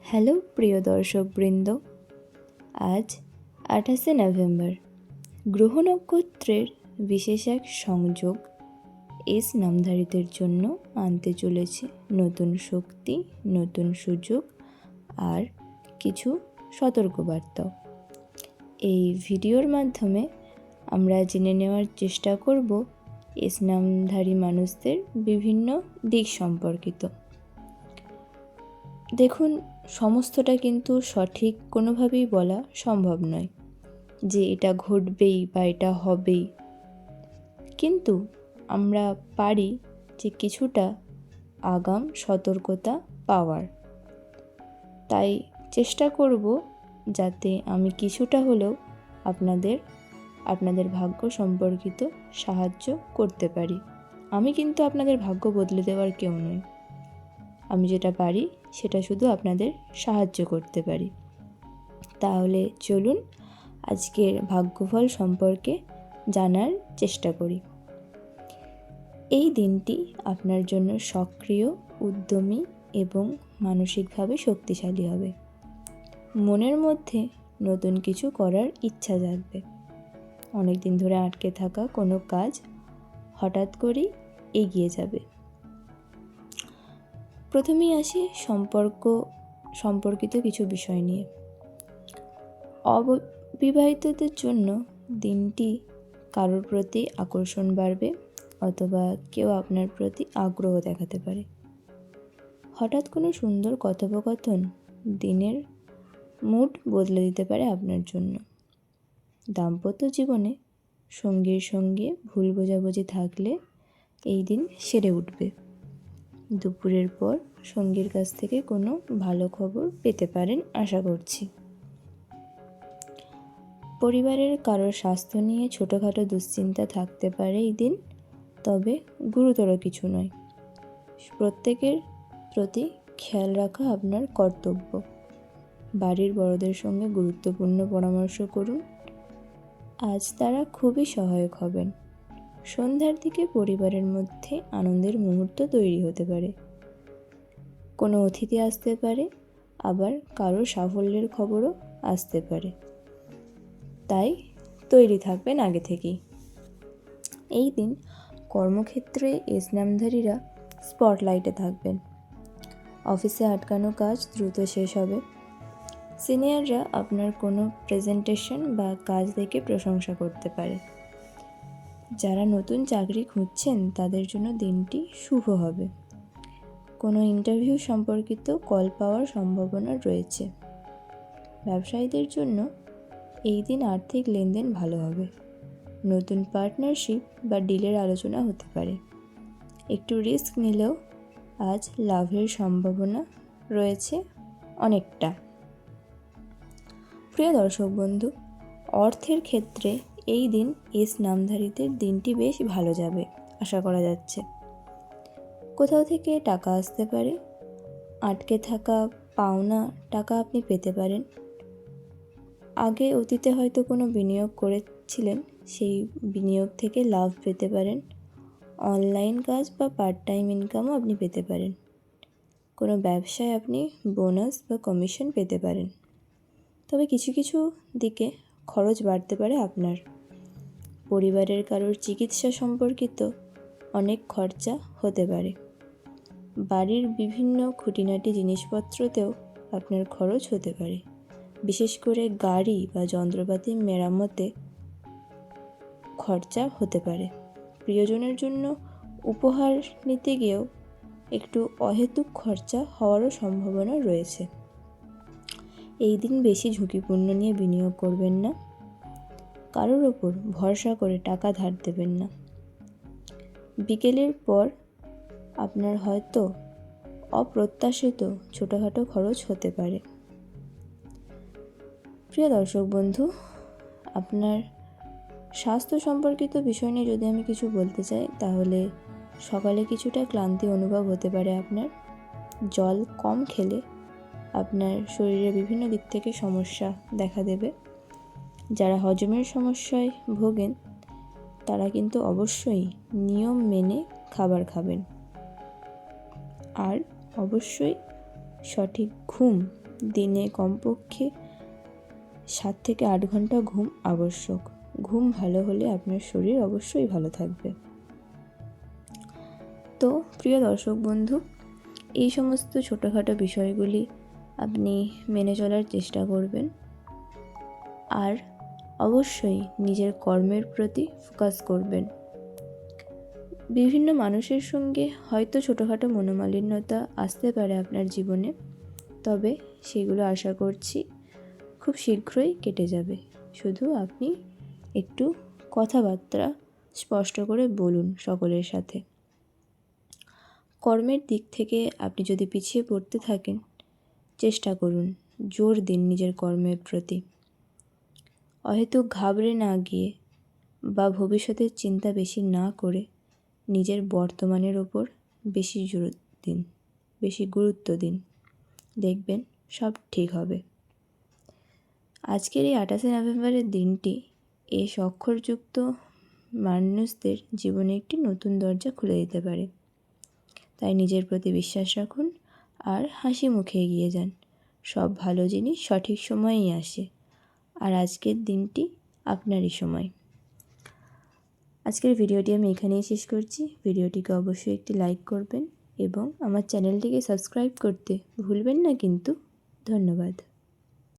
Hello প্রিয় দর্শকবৃন্দ, আজ 28শে নভেম্বর গ্রহ নক্ষত্রের বিশেষ এক সংযোগ এস নামধারীদের জন্য আনতে চলেছে নতুন শক্তি, নতুন সুযোগ আর কিছু সতর্কবার্তাও। এই ভিডিওর মাধ্যমে আমরা জেনে নেওয়ার চেষ্টা করব এস নামধারী মানুষদের বিভিন্ন দিক সম্পর্কিত। দেখুন, সমস্তটা কিন্তু সঠিক কোনোভাবেই বলা সম্ভব নয় যে এটা ঘটবেই বা এটা হবেই, কিন্তু আমরা পারি যে কিছুটা আগাম সতর্কতা পাওয়ার। তাই চেষ্টা করব যাতে আমি কিছুটা হলেও আপনাদের ভাগ্য সম্পর্কিত সাহায্য করতে পারি। আমি কিন্তু আপনাদের ভাগ্য বদলে দেওয়ার কেউ নই, আমি যেটা পারি সেটা শুধু আপনাদের সাহায্য করতে পারি। তাহলে চলুন আজকের ভাগ্যফল সম্পর্কে জানার চেষ্টা করি। এই দিনটি আপনার জন্য সক্রিয়, উদ্যমী এবং মানসিকভাবে শক্তিশালী হবে। মনের মধ্যে নতুন কিছু করার ইচ্ছা জাগবে। অনেক দিন ধরে আটকে থাকা কোনো কাজ হঠাৎ করেই এগিয়ে যাবে। প্রথমেই আসি সম্পর্কিত কিছু বিষয় নিয়ে। অবিবাহিতদের জন্য দিনটি কারোর প্রতি আকর্ষণ বাড়বে অথবা কেউ আপনার প্রতি আগ্রহ দেখাতে পারে। হঠাৎ কোনো সুন্দর কথোপকথন দিনের মুড বদলে দিতে পারে আপনার জন্য। দাম্পত্য জীবনে সঙ্গীর সঙ্গে ভুল বোঝাবুঝি থাকলে এই দিন সেরে উঠবে। দুপুরের পর সঙ্গীর কাছ থেকে কোনো ভালো খবর পেতে পারেন আশা করছি। পরিবারের কারোর স্বাস্থ্য নিয়ে ছোটোখাটো দুশ্চিন্তা থাকতে পারে এই দিন, তবে গুরুতর কিছু নয়। প্রত্যেকের প্রতি খেয়াল রাখা আপনার কর্তব্য। বাড়ির বড়দের সঙ্গে গুরুত্বপূর্ণ পরামর্শ করুন, আজ তারা খুবই সহায়ক হবেন। সন্ধ্যার দিকে পরিবারের মধ্যে আনন্দের মুহূর্ত তৈরি হতে পারে। কোনো অতিথি আসতে পারে, আবার কারো সাফল্যের খবরও আসতে পারে, তাই তৈরি থাকবেন আগে থেকেই। এই দিন কর্মক্ষেত্রে এস নামধারীরা স্পটলাইটে থাকবেন। অফিসে আটকানো কাজ দ্রুত শেষ হবে। সিনিয়ররা আপনার কোনো প্রেজেন্টেশন বা কাজ দেখে প্রশংসা করতে পারে। যারা নতুন চাকরি খুঁজছেন তাদের জন্য দিনটি শুভ হবে। কোনো ইন্টারভিউ সম্পর্কিত কল পাওয়ার সম্ভাবনা রয়েছে। ব্যবসায়ীদের জন্য এই দিন আর্থিক লেনদেন ভালো হবে। নতুন পার্টনারশিপ বা ডিলের আলোচনা হতে পারে। একটু রিস্ক নিলেও আজ লাভের সম্ভাবনা রয়েছে অনেকটা। প্রিয় দর্শক বন্ধু, অর্থের ক্ষেত্রে এই দিন এস নামধারীদের দিনটি বেশ ভালো যাবে আশা করা যাচ্ছে। কোথাও থেকে টাকা আসতে পারে। আটকে থাকা পাওনা টাকা আপনি পেতে পারেন। আগে অতীতে হয়তো কোনো বিনিয়োগ করেছিলেন, সেই বিনিয়োগ থেকে লাভ পেতে পারেন। অনলাইন কাজ বা পার্ট টাইম ইনকামও আপনি পেতে পারেন। কোনো ব্যবসায় আপনি বোনাস বা কমিশন পেতে পারেন। তবে কিছু কিছু দিকে খরচ বাড়তে পারে আপনার। পরিবারের কারোর চিকিৎসা সম্পর্কিত অনেক খরচা হতে পারে। বাড়ির বিভিন্ন খুঁটিনাটি জিনিসপত্রতেও আপনার খরচ হতে পারে। বিশেষ করে গাড়ি বা যন্ত্রপাতি মেরামতে খরচা হতে পারে। প্রিয়জনের জন্য উপহার নিতে গিয়েও একটু অহেতুক খরচা হওয়ারও সম্ভাবনা রয়েছে। এই দিন বেশি ঝুঁকিপূর্ণ নিয়ে বিনিয়োগ করবেন না। কারোর ওপর ভরসা করে টাকা ধার দেবেন না। বিকেলের পর আপনার হয়তো অপ্রত্যাশিত ছোটোখাটো খরচ হতে পারে। প্রিয় দর্শক বন্ধু, আপনার স্বাস্থ্য সম্পর্কিত বিষয় নিয়ে যদি আমি কিছু বলতে চাই, তাহলে সকালে কিছুটা ক্লান্তি অনুভব হতে পারে আপনার। জল কম খেলে আপনার শরীরে বিভিন্ন দিক থেকে সমস্যা দেখা দেবে। যারা হজমের সমস্যায় ভোগেন তারা কিন্তু অবশ্যই নিয়ম মেনে খাবার খাবেন। আর অবশ্যই সঠিক ঘুম দিনে কমপক্ষে 7 থেকে 8 ঘন্টা ঘুম আবশ্যক। ঘুম ভালো হলে আপনার শরীর অবশ্যই ভালো থাকবে। তো প্রিয় দর্শক বন্ধু, এই সমস্ত ছোটোখাটো বিষয়গুলি আপনি মেনে চলার চেষ্টা করবেন, আর অবশ্যই নিজের কর্মের প্রতি ফোকাস করবেন। বিভিন্ন মানুষের সঙ্গে হয়তো ছোটোখাটো মনোমালিন্যতা আসতে পারে আপনার জীবনে, তবে সেগুলো আশা করছি খুব শীঘ্রই কেটে যাবে। শুধু আপনি একটু কথাবার্তা স্পষ্ট করে বলুন সকলের সাথে। কর্মের দিক থেকে আপনি যদি পিছিয়ে পড়তে থাকেন, চেষ্টা করুন, জোর দিন নিজের কর্মের প্রতি। অহেতুক ঘাবড়ে না গিয়ে বা ভবিষ্যতের চিন্তা বেশি না করে নিজের বর্তমানের ওপর বেশি গুরুত্ব দিন। দেখবেন সব ঠিক হবে। আজকের এই 28শে নভেম্বরের দিনটি এই অক্ষরযুক্ত মানুষদের জীবনে একটি নতুন দরজা খুলে দিতে পারে। তাই নিজের প্রতি বিশ্বাস রাখুন আর হাসি মুখে এগিয়ে যান। সব ভালো জিনিস সঠিক সময়েই আসে, আর আজকের দিনটি আপনারই সময়। আজকের ভিডিওটি আমি এখানেই শেষ করছি। ভিডিওটিকে অবশ্যই একটি লাইক করবেন এবং আমার চ্যানেলটিকে সাবস্ক্রাইব করতে ভুলবেন না কিন্তু। ধন্যবাদ।